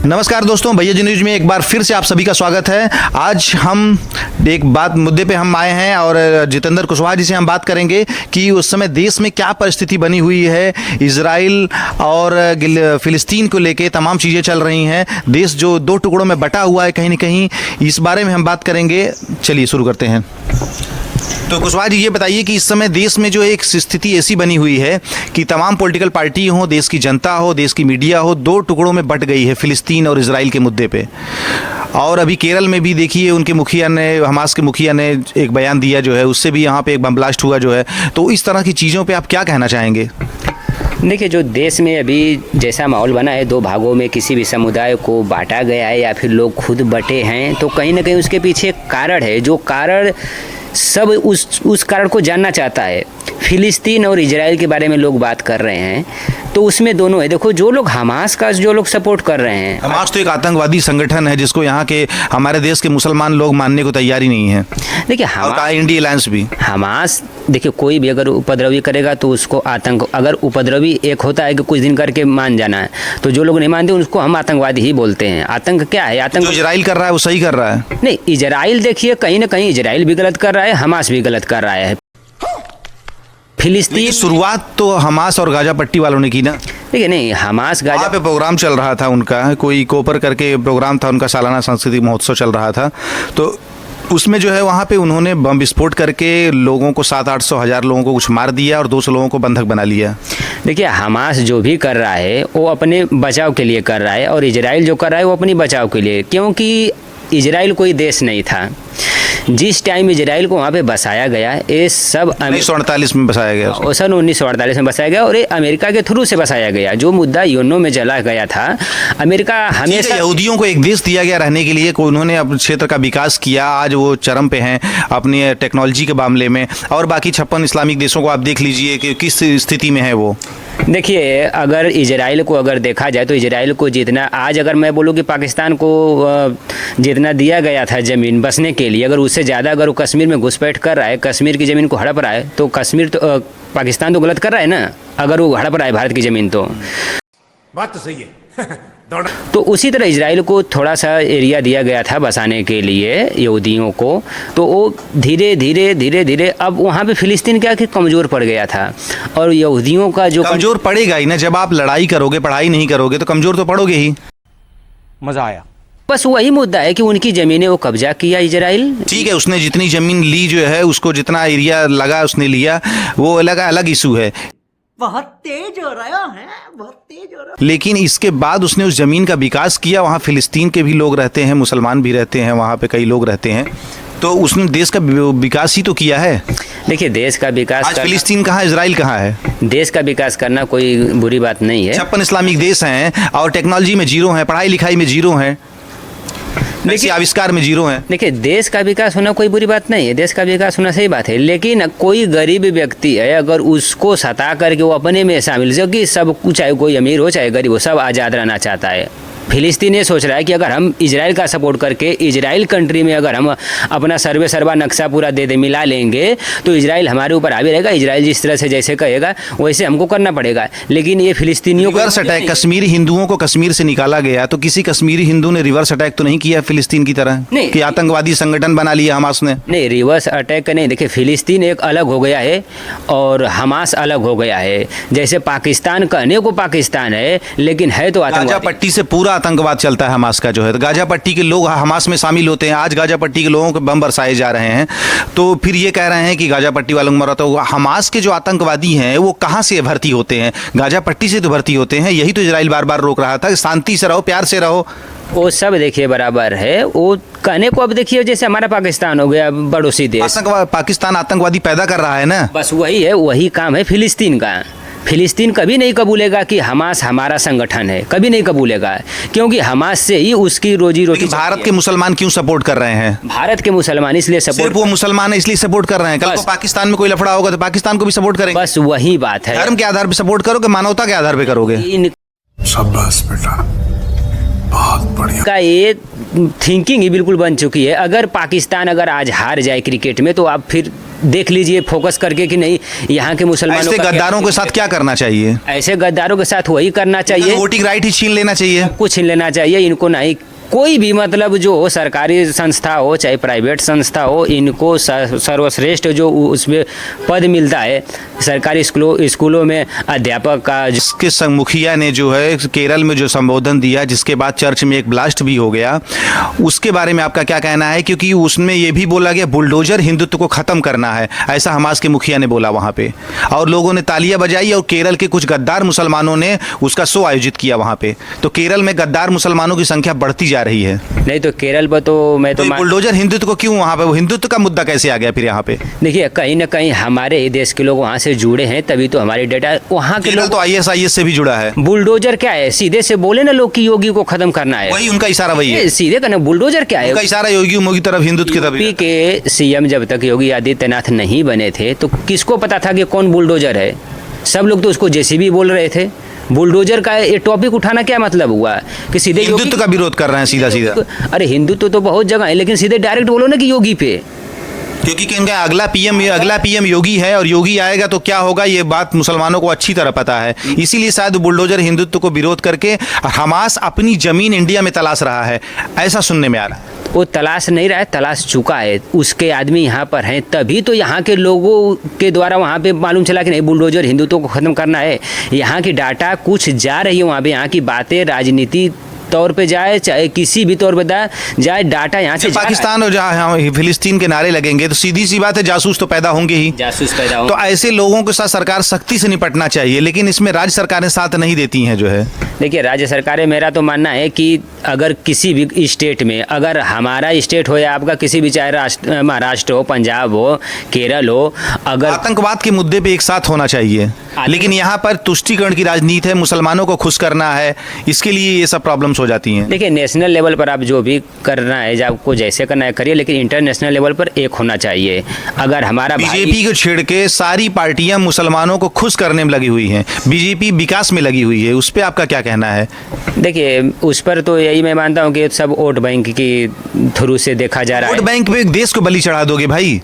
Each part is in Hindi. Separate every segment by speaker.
Speaker 1: नमस्कार दोस्तों, भैया जी न्यूज में एक बार फिर से आप सभी का स्वागत है। आज हम एक मुद्दे पे हम आए हैं और जितेंद्र कुशवाहा जी से हम बात करेंगे कि उस समय देश में क्या परिस्थिति बनी हुई है। इजराइल और फिलिस्तीन को लेके तमाम चीज़ें चल रही हैं। देश जो दो टुकड़ों में बटा हुआ है कहीं ना कहीं, इस बारे में हम बात करेंगे। चलिए शुरू करते हैं। तो कुशवाहा जी ये बताइए कि इस समय देश में जो एक स्थिति ऐसी बनी हुई है कि तमाम पॉलिटिकल पार्टी हो, देश की जनता हो, देश की मीडिया हो, दो टुकड़ों में बट गई है फिलिस्तीन और इजराइल के मुद्दे पे। और अभी केरल में भी देखिए उनके मुखिया ने, हमास के मुखिया ने एक बयान दिया जो है, उससे भी यहाँ पे एक बम ब्लास्ट हुआ जो है। तो इस तरह की चीज़ों पर आप क्या कहना चाहेंगे?
Speaker 2: देखिए, जो देश में अभी जैसा माहौल बना है, दो भागों में किसी भी समुदाय को बांटा गया है या फिर लोग खुद बटे हैं, तो कहीं ना कहीं उसके पीछे एक कारण है। जो कारण सब उस कारण को जानना चाहता है। फिलिस्तीन और इजराइल के बारे में लोग बात कर रहे हैं, तो उसमें दोनों है। देखो, जो लोग हमास का जो लोग सपोर्ट कर रहे हैं,
Speaker 1: हमास तो एक आतंकवादी संगठन है जिसको यहाँ के हमारे देश के मुसलमान लोग मानने को तैयार ही नहीं है।
Speaker 2: देखिए,
Speaker 1: इंडिया अलायंस भी
Speaker 2: हमास, देखिए कोई भी अगर उपद्रवी करेगा तो उसको आतंक, अगर उपद्रवी एक होता है कि कुछ दिन करके मान जाना है, तो जो लोग नहीं मानते उसको हम आतंकवादी ही बोलते हैं। आतंक क्या है? आतंक
Speaker 1: जो इजराइल कर रहा है वो सही कर रहा है।
Speaker 2: नहीं, इजराइल देखिए कहीं ना कहीं इजराइल भी गलत कर रहा है, हमास भी गलत कर रहा है। फिलिस्तीन
Speaker 1: शुरुआत तो हमास और गाजा पट्टी वालों ने की ना।
Speaker 2: देखिए, नहीं, हमास गाजा
Speaker 1: पे प्रोग्राम चल रहा था उनका, कोई कोपर करके प्रोग्राम था उनका, सालाना सांस्कृतिक महोत्सव चल रहा था। तो उसमें जो है वहाँ पे उन्होंने बम विस्फोट करके लोगों को 700-800 लोगों को कुछ मार दिया और 200 लोगों को बंधक बना लिया।
Speaker 2: देखिए, हमास जो भी कर रहा है वो अपने बचाव के लिए कर रहा है, और इजराइल जो कर रहा है वो अपनी बचाव के लिए। क्योंकि इजराइल कोई देश नहीं था। जिस टाइम इजराइल को वहाँ पे बसाया गया, ये सब
Speaker 1: 1948 में बसाया गया,
Speaker 2: सन 1948 में बसाया गया, और ये अमेरिका के थ्रू से बसाया गया। जो मुद्दा यूएनओ में चला गया था, अमेरिका हमेशा
Speaker 1: यहूदियों को एक देश दिया गया रहने के लिए, उन्होंने अपने क्षेत्र का विकास किया। आज वो चरम पे हैं अपनी टेक्नोलॉजी के मामले में, और बाकी 56 इस्लामिक देशों को आप देख लीजिए कि किस स्थिति में है वो।
Speaker 2: देखिए, अगर इजराइल को अगर देखा जाए तो इजराइल को जितना, आज अगर मैं बोलूँ कि पाकिस्तान को जितना दिया गया था ज़मीन बसने के लिए, अगर उससे ज़्यादा अगर वो कश्मीर में घुसपैठ कर रहा है, कश्मीर की ज़मीन को हड़प रहा है, तो कश्मीर तो पाकिस्तान तो गलत कर रहा है ना। अगर वो हड़प रहा है भारत की ज़मीन, तो
Speaker 3: बात तो सही है।
Speaker 2: तो उसी तरह इजराइल को थोड़ा सा एरिया दिया गया था बसाने के लिए यहूदियों को, तो वो धीरे धीरे अब वहाँ पे फिलिस्तीन क्या कि कमज़ोर पड़ गया था। और यहूदियों का जो
Speaker 1: कमज़ोर पड़ेगा ही ना, जब आप लड़ाई करोगे, पढ़ाई नहीं करोगे तो कमज़ोर तो पड़ोगे ही।
Speaker 3: मजा आया।
Speaker 2: बस वही मुद्दा है कि उनकी ज़मीनें वो कब्जा किया इजराइल। ठीक
Speaker 1: है, उसने जितनी ज़मीन ली जो है, उसको जितना एरिया लगा उसने लिया, वो अलग इशू है।
Speaker 4: बहुत तेज हो रहा है, बहुत तेज हो रहा है।
Speaker 1: लेकिन इसके बाद उसने उस जमीन का विकास किया। वहाँ फिलिस्तीन के भी लोग रहते हैं, मुसलमान भी रहते हैं, वहाँ पे कई लोग रहते हैं, तो उसने देश का विकास ही तो किया है।
Speaker 2: देखिए, देश का विकास,
Speaker 1: आज फिलिस्तीन कहाँ, इजराइल कहाँ है?
Speaker 2: देश का विकास करना कोई बुरी बात नहीं है।
Speaker 1: 56 इस्लामिक देश हैं और टेक्नोलॉजी में जीरो हैं, पढ़ाई लिखाई में जीरो हैं, देखिए आविष्कार में जीरो है। देखिए,
Speaker 2: देश का विकास होना कोई बुरी बात नहीं है, देश का विकास होना सही बात है। लेकिन कोई गरीब व्यक्ति है, अगर उसको सता करके वो अपने में शामिल, जो कि सब कुछ, चाहे कोई अमीर हो चाहे गरीब हो, सब आज़ाद रहना चाहता है। फिलिस्तीन ये सोच रहा है कि अगर हम इजराइल का सपोर्ट करके इजराइल कंट्री में अगर हम अपना सर्वा नक्शा पूरा दे मिला लेंगे, तो इजराइल हमारे ऊपर हावी रहेगा। इजराइल जिस तरह से जैसे कहेगा वैसे हमको करना पड़ेगा। लेकिन ये फिलिस्तीनियों को
Speaker 1: रिवर्स अटैक, कश्मीरी हिंदुओं को कश्मीर से निकाला गया, तो किसी कश्मीरी हिंदू ने रिवर्स अटैक तो नहीं किया फिलिस्तीन की तरह, नहीं कि आतंकवादी संगठन बना लिया हमास ने? नहीं,
Speaker 2: रिवर्स अटैक नहीं। देखिए, फिलिस्तीन एक अलग हो गया है और हमास अलग हो गया है। जैसे पाकिस्तान कहने को पाकिस्तान है, लेकिन है तो
Speaker 1: गाजा पट्टी से पूरा आतंकवाद चलता है हमास का जो है। तो गाजा पट्टी के लोग हमास में शामिल होते हैं। आज गाजा पट्टी के लोगों को बम बरसाए जा रहे हैं, तो फिर ये कह रहे हैं कि गाजा पट्टी वालों को मरा। तो हमास के जो आतंकवादी हैं वो कहाँ से भर्ती होते हैं? गाजा पट्टी से तो भर्ती होते हैं। यही तो इजराइल बार बार रोक रहा था, शांति से रहो, प्यार से रहो।
Speaker 2: वो सब देखिए बराबर है, वो कहने को। अब देखिए, जैसे हमारा पाकिस्तान हो गया पड़ोसी देश,
Speaker 1: पाकिस्तान आतंकवादी पैदा कर रहा है ना,
Speaker 2: बस वही है, वही काम है फिलिस्तीन का। फिलिस्तीन कभी नहीं कबूलेगा कि हमास हमारा संगठन है, कभी नहीं कबूलेगा, क्योंकि हमास से ही उसकी रोजी रोटी।
Speaker 1: भारत के मुसलमान क्यों सपोर्ट कर रहे हैं?
Speaker 2: भारत के मुसलमान इसलिए सपोर्ट,
Speaker 1: वो मुसलमान है इसलिए सपोर्ट कर रहे हैं। कल को पाकिस्तान में कोई लफड़ा होगा तो पाकिस्तान को भी सपोर्ट करेंगे।
Speaker 2: बस वही बात है।
Speaker 1: धर्म के आधार पर सपोर्ट करोगे, मानवता के आधार पर करोगे?
Speaker 3: शाबाश बेटा, बहुत बढ़िया।
Speaker 2: का ये थिंकिंग ही बिल्कुल बन चुकी है। अगर पाकिस्तान अगर आज हार जाए क्रिकेट में, तो आप फिर देख लीजिए फोकस करके कि नहीं यहाँ के मुसलमानों
Speaker 1: ऐसे
Speaker 2: का क्या
Speaker 1: गद्दारों के साथ क्या करना चाहिए?
Speaker 2: ऐसे गद्दारों के साथ वही करना चाहिए,
Speaker 1: वोटिंग राइट ही छीन लेना चाहिए।
Speaker 2: कुछ छीन लेना चाहिए इनको। नहीं कोई भी मतलब जो हो, सरकारी संस्था हो चाहे प्राइवेट संस्था हो, इनको सर्वश्रेष्ठ जो उसमें पद मिलता है सरकारी स्कूलों में अध्यापक का।
Speaker 1: जिसके मुखिया ने जो है केरल में जो संबोधन दिया, जिसके बाद चर्च में एक ब्लास्ट भी हो गया, उसके बारे में आपका क्या कहना है? क्योंकि उसमें ये भी बोला गया बुलडोजर हिंदुत्व को ख़त्म करना है, ऐसा हमास के मुखिया ने बोला वहाँ पे, और लोगों ने तालियां बजाई और केरल के कुछ गद्दार मुसलमानों ने उसका शो आयोजित किया वहाँ पे। तो केरल में गद्दार मुसलमानों की संख्या बढ़ती जा रही है।
Speaker 2: नहीं तो केरल पर तो मैं तो
Speaker 1: बुलडोजर हिंदुत्व को क्यों वहाँ पे, हिंदुत्व का मुद्दा कैसे आ गया फिर यहाँ पे?
Speaker 2: देखिए कहीं ना कहीं हमारे ही देश के लोग वहाँ से जुड़े हैं, तभी तो हमारी डेटा वहाँ के लोग।
Speaker 1: तो ISIS से भी जुड़ा है।
Speaker 2: बुलडोजर क्या है? सीधे से बोले ना लोग कि योगी को खत्म करना है,
Speaker 1: वही उनका इशारा वही है।
Speaker 2: सीधे करना। बुलडोजर क्या है?
Speaker 1: उनका इशारा योगी की तरफ, हिंदुत्व की तरफ।
Speaker 2: यूपी के सीएम जब तक योगी आदित्यनाथ नहीं बने थे तो किसको पता था कि कौन बुलडोजर है? सब लोग तो उसको जेसीबी बोल रहे थे। बुलडोजर का ये टॉपिक उठाना क्या मतलब हुआ कि सीधे
Speaker 1: हिंदुत्व का विरोध कर रहे हैं सीधा सीधा?
Speaker 2: अरे हिंदुत्व तो बहुत जगह है, लेकिन सीधे डायरेक्ट बोलो ना कि योगी पे,
Speaker 1: क्योंकि इनका अगला पीएम योगी है और योगी आएगा तो क्या होगा ये बात मुसलमानों को अच्छी तरह पता है। इसीलिए शायद बुलडोजर हिंदुत्व को विरोध करके हमास अपनी जमीन इंडिया में तलाश रहा है, ऐसा सुनने में आ रहा है।
Speaker 2: वो तलाश नहीं रहा है, तलाश चुका है। उसके आदमी यहाँ पर हैं, तभी तो यहाँ के लोगों के द्वारा वहाँ पे मालूम चला कि नहीं बुलडोजर हिंदुत्व को ख़त्म करना है। यहाँ की डाटा कुछ जा रही है वहाँ पे, यहाँ की बातें राजनीति तौर पे जाए चाहे किसी भी तौर पे जाए, डाटा यहाँ से
Speaker 1: पाकिस्तान और जहाँ फिलिस्तीन के नारे लगेंगे तो सीधी सी बात है जासूस तो पैदा होंगे ही।
Speaker 2: जासूस पैदा होंगे।
Speaker 1: तो ऐसे लोगों के साथ सरकार सख्ती से निपटना चाहिए, लेकिन इसमें राज्य सरकारें साथ नहीं देती हैं जो है।
Speaker 2: देखिए राज्य सरकारें, मेरा तो मानना है कि अगर किसी भी स्टेट में, अगर हमारा स्टेट हो या आपका किसी भी, चाहे महाराष्ट्र हो, पंजाब हो, केरल हो, अगर
Speaker 1: आतंकवाद के मुद्दे पे एक साथ होना चाहिए, लेकिन यहाँ पर तुष्टीकरण की राजनीति है, मुसलमानों को खुश करना है, इसके लिए ये सब प्रॉब्लम्स हो जाती हैं।
Speaker 2: देखिए नेशनल लेवल पर आप जो भी करना है, आपको जैसे करना है करिए, लेकिन इंटरनेशनल लेवल पर एक होना चाहिए। अगर हमारा
Speaker 1: बीजेपी को छेड़ के सारी पार्टियां मुसलमानों को खुश करने में लगी हुई हैं, बीजेपी विकास में लगी हुई है, उस पर आपका क्या कहना है?
Speaker 2: देखिए उस पर तो यही मैं मानता हूँ कि सब वोट बैंक की थ्रू से देखा जा रहा है।
Speaker 1: वोट बैंक पे देश को बलि चढ़ा दोगे भाई?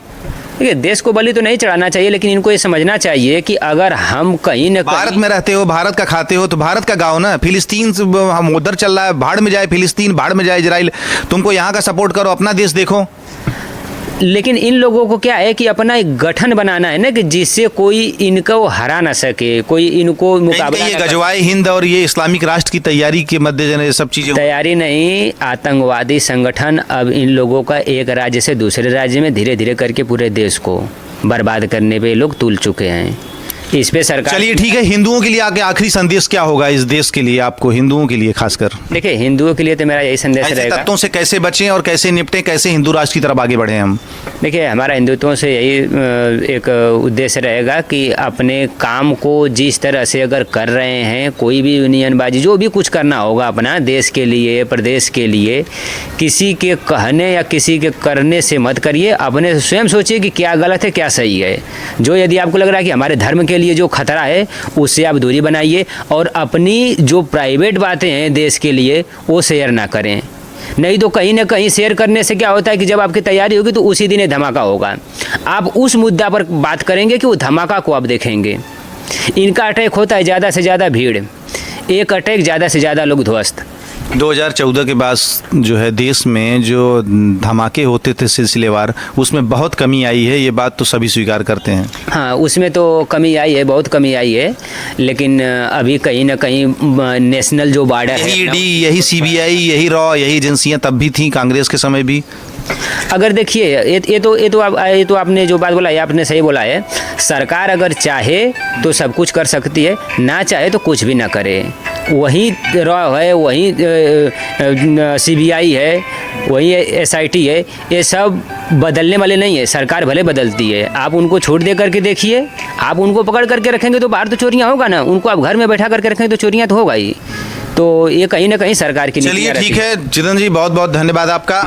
Speaker 2: देखिए देश को बलि तो नहीं चढ़ाना चाहिए, लेकिन इनको ये समझना चाहिए कि अगर हम कहीं न कहीं
Speaker 1: भारत में रहते हो, भारत का खाते हो, तो भारत का गाँव ना, फिलिस्तीन हम उधर चल रहा है, भाड़ में जाए फिलिस्तीन, भाड़ में जाए इजराइल, तुमको यहाँ का सपोर्ट करो, अपना देश देखो।
Speaker 2: लेकिन इन लोगों को क्या है कि अपना एक गठन बनाना है ना, कि जिससे कोई इनको हरा ना सके, कोई इनको मुकाबला।
Speaker 1: ये गजवाए हिंद और ये इस्लामिक राष्ट्र की तैयारी के मद्देनजर सब चीजें,
Speaker 2: तैयारी नहीं, आतंकवादी संगठन अब इन लोगों का एक राज्य से दूसरे राज्य में धीरे धीरे करके पूरे देश को बर्बाद करने पे लोग तुल चुके हैं। इस पे सरकार।
Speaker 1: चलिए ठीक है, हिंदुओं के लिए आगे आखिरी संदेश क्या होगा इस देश के लिए, आपको हिंदुओं के लिए खासकर?
Speaker 2: देखिए हिंदुओं के लिए तो मेरा यही संदेश रहेगा,
Speaker 1: तत्वों से कैसे बचें और कैसे निपटें, कैसे हिंदू राष्ट्र की तरफ आगे बढ़ें हम।
Speaker 2: देखिए हमारा हिंदुत्वों से यही एक उद्देश्य रहेगा कि अपने काम को जिस तरह से अगर कर रहे हैं, कोई भी यूनियनबाजी जो भी कुछ करना होगा अपना देश के लिए, प्रदेश के लिए, किसी के कहने या किसी के करने से मत करिए। अपने स्वयं सोचिए कि क्या गलत है क्या सही है। जो यदि आपको लग रहा है कि हमारे धर्म के लिए जो खतरा है उससे आप दूरी बनाइए, और अपनी जो प्राइवेट बातें हैं देश के लिए वो शेयर ना करें। नहीं तो कहीं ना कहीं शेयर करने से क्या होता है कि जब आपकी तैयारी होगी तो उसी दिन धमाका होगा। आप उस मुद्दा पर बात करेंगे कि वो धमाका को आप देखेंगे। इनका अटैक होता है ज़्यादा से ज़्यादा भीड़, एक अटैक ज़्यादा से ज़्यादा लोग ध्वस्त।
Speaker 1: 2014 के बाद जो है देश में जो धमाके होते थे सिलसिलेवार, उसमें बहुत कमी आई है, ये बात तो सभी स्वीकार करते हैं।
Speaker 2: हाँ उसमें तो कमी आई है, बहुत कमी आई है, लेकिन अभी कहीं ना कहीं नेशनल जो बॉर्डर है,
Speaker 1: यही ईडी, यही सीबीआई, यही रॉ, यही एजेंसियां तब भी थी कांग्रेस के समय भी।
Speaker 2: अगर देखिए ये तो आपने जो बात बोला है आपने सही बोला है। सरकार अगर चाहे तो सब कुछ कर सकती है, ना चाहे तो कुछ भी ना करे। वही रॉ है, वही सीबीआई है, वही SIT है, ये सब बदलने वाले नहीं है। सरकार भले बदलती है, आप उनको छूट दे करके देखिए। आप उनको पकड़ करके रखेंगे तो बाहर तो चोरियाँ होगा ना, उनको आप घर में बैठा करके रखेंगे तो चोरियाँ तो होगा ही। तो ये कहीं ना कहीं सरकार की।
Speaker 1: चलिए ठीक है जितेंद्र जी, बहुत बहुत धन्यवाद आपका।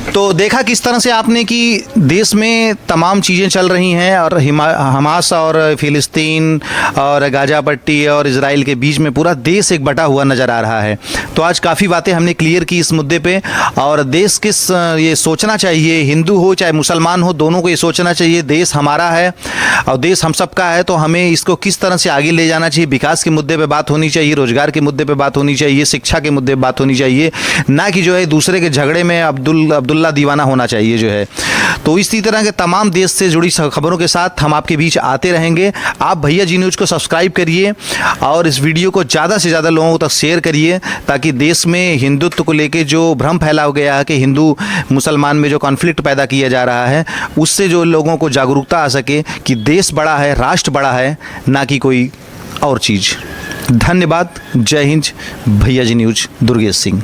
Speaker 1: तो देखा किस तरह से आपने कि देश में तमाम चीज़ें चल रही हैं और हमास और फ़िलिस्तीन और गाज़ा पट्टी और इजराइल के बीच में पूरा देश एक बटा हुआ नज़र आ रहा है। तो आज काफ़ी बातें हमने क्लियर की इस मुद्दे पे और देश किस ये सोचना चाहिए, हिंदू हो चाहे मुसलमान हो, दोनों को ये सोचना चाहिए देश हमारा है और देश हम सबका है, तो हमें इसको किस तरह से आगे ले जाना चाहिए। विकास के मुद्दे पे बात होनी चाहिए, रोजगार के मुद्दे पे बात होनी चाहिए, शिक्षा के मुद्दे पे बात होनी चाहिए, ना कि जो है दूसरे के झगड़े में अब्दुल्ला दीवाना होना चाहिए जो है। तो इसी तरह के तमाम देश से जुड़ी खबरों के साथ हम आपके बीच आते रहेंगे। आप भैया जी न्यूज़ को सब्सक्राइब करिए और इस वीडियो को ज़्यादा से ज़्यादा लोगों तक शेयर करिए, ताकि देश में हिंदुत्व को लेके जो भ्रम फैला गया है कि हिंदू मुसलमान में जो कॉन्फ्लिक्ट पैदा किया जा रहा है, उससे जो लोगों को जागरूकता आ सके कि देश बड़ा है, राष्ट्र बड़ा है, ना कि कोई और चीज़। धन्यवाद। जय हिंद। भैया जी न्यूज़, दुर्गेश सिंह।